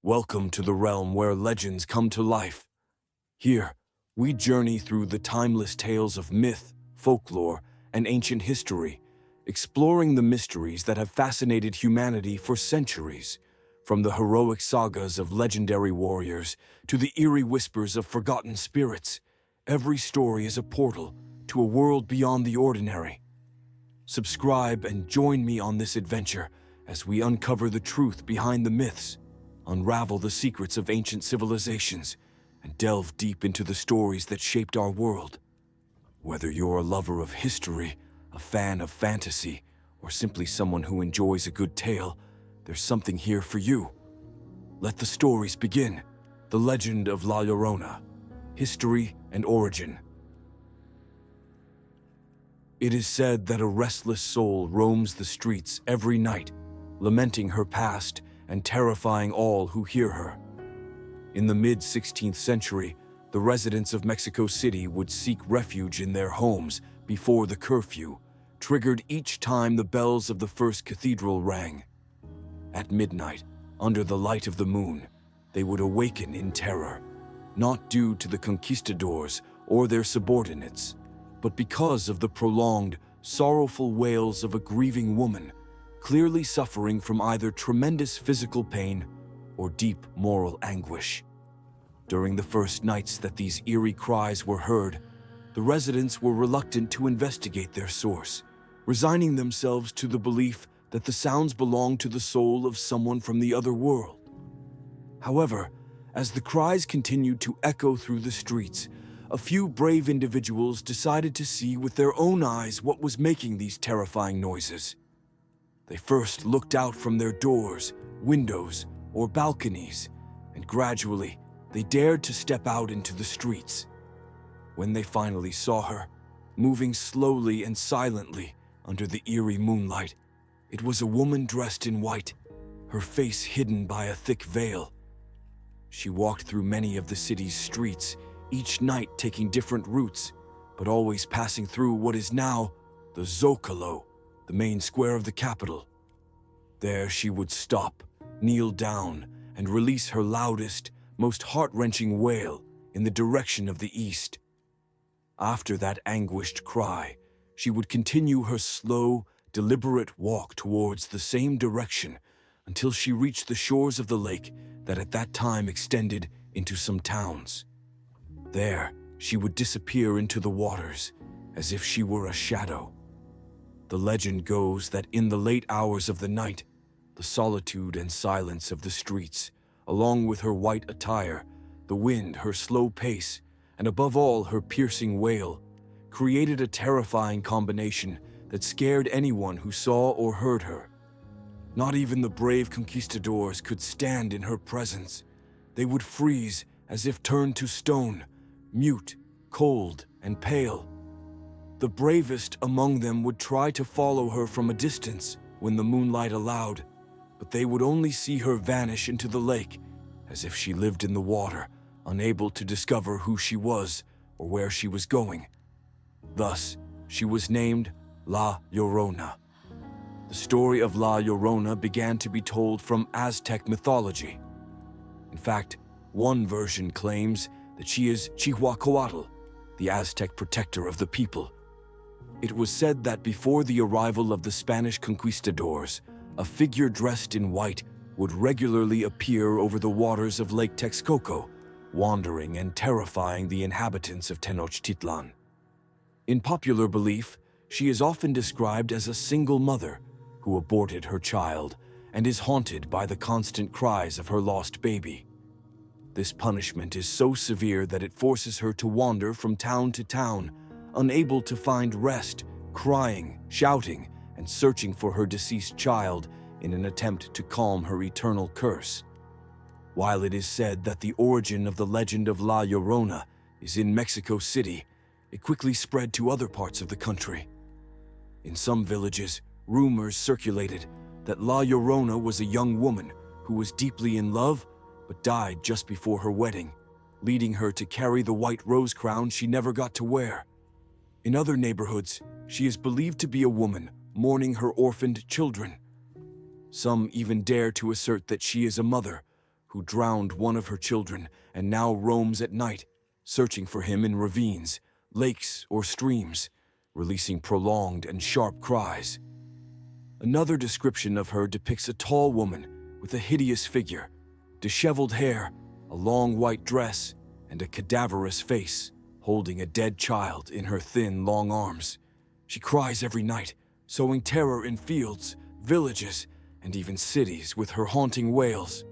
Welcome to the realm where legends come to life. Here, we journey through the timeless tales of myth, folklore, and ancient history, exploring the mysteries that have fascinated humanity for centuries. From the heroic sagas of legendary warriors to the eerie whispers of forgotten spirits, every story is a portal to a world beyond the ordinary. Subscribe and join me on this adventure as we uncover the truth behind the myths, unravel the secrets of ancient civilizations, and delve deep into the stories that shaped our world. Whether you're a lover of history, a fan of fantasy, or simply someone who enjoys a good tale, there's something here for you. Let the stories begin. The Legend of La Llorona, History and Origin. It is said that a restless soul roams the streets every night, lamenting her past and terrifying all who hear her. In the mid-16th century, the residents of Mexico City would seek refuge in their homes before the curfew, triggered each time the bells of the first cathedral rang. At midnight, under the light of the moon, they would awaken in terror, not due to the conquistadors or their subordinates, but because of the prolonged, sorrowful wails of a grieving woman, clearly suffering from either tremendous physical pain or deep moral anguish. During the first nights that these eerie cries were heard, the residents were reluctant to investigate their source, resigning themselves to the belief that the sounds belonged to the soul of someone from the other world. However, as the cries continued to echo through the streets, a few brave individuals decided to see with their own eyes what was making these terrifying noises. They first looked out from their doors, windows, or balconies, and gradually they dared to step out into the streets. When they finally saw her, moving slowly and silently under the eerie moonlight, it was a woman dressed in white, her face hidden by a thick veil. She walked through many of the city's streets, each night taking different routes, but always passing through what is now the Zocalo, the main square of the capital. There she would stop, kneel down, and release her loudest, most heart-wrenching wail in the direction of the east. After that anguished cry, she would continue her slow, deliberate walk towards the same direction until she reached the shores of the lake that at that time extended into some towns. There, she would disappear into the waters as if she were a shadow. The legend goes that in the late hours of the night, the solitude and silence of the streets, along with her white attire, the wind, her slow pace, and above all her piercing wail, created a terrifying combination that scared anyone who saw or heard her. Not even the brave conquistadors could stand in her presence. They would freeze as if turned to stone, mute, cold, and pale. The bravest among them would try to follow her from a distance when the moonlight allowed, but they would only see her vanish into the lake, as if she lived in the water, unable to discover who she was or where she was going. Thus, she was named La Llorona. The story of La Llorona began to be told from Aztec mythology. In fact, one version claims that she is Chihuahuacoatl, the Aztec protector of the people. It was said that before the arrival of the Spanish conquistadors, a figure dressed in white would regularly appear over the waters of Lake Texcoco, wandering and terrifying the inhabitants of Tenochtitlan. In popular belief, she is often described as a single mother who aborted her child and is haunted by the constant cries of her lost baby. This punishment is so severe that it forces her to wander from town to town, unable to find rest, crying, shouting, and searching for her deceased child in an attempt to calm her eternal curse. While it is said that the origin of the legend of La Llorona is in Mexico City, it quickly spread to other parts of the country. In some villages, rumors circulated that La Llorona was a young woman who was deeply in love but died just before her wedding, leading her to carry the white rose crown she never got to wear. In other neighborhoods, she is believed to be a woman mourning her orphaned children. Some even dare to assert that she is a mother, who drowned one of her children and now roams at night, searching for him in ravines, lakes, or streams, releasing prolonged and sharp cries. Another description of her depicts a tall woman with a hideous figure, disheveled hair, a long white dress, and a cadaverous face, holding a dead child in her thin, long arms. She cries every night, sowing terror in fields, villages, and even cities with her haunting wails.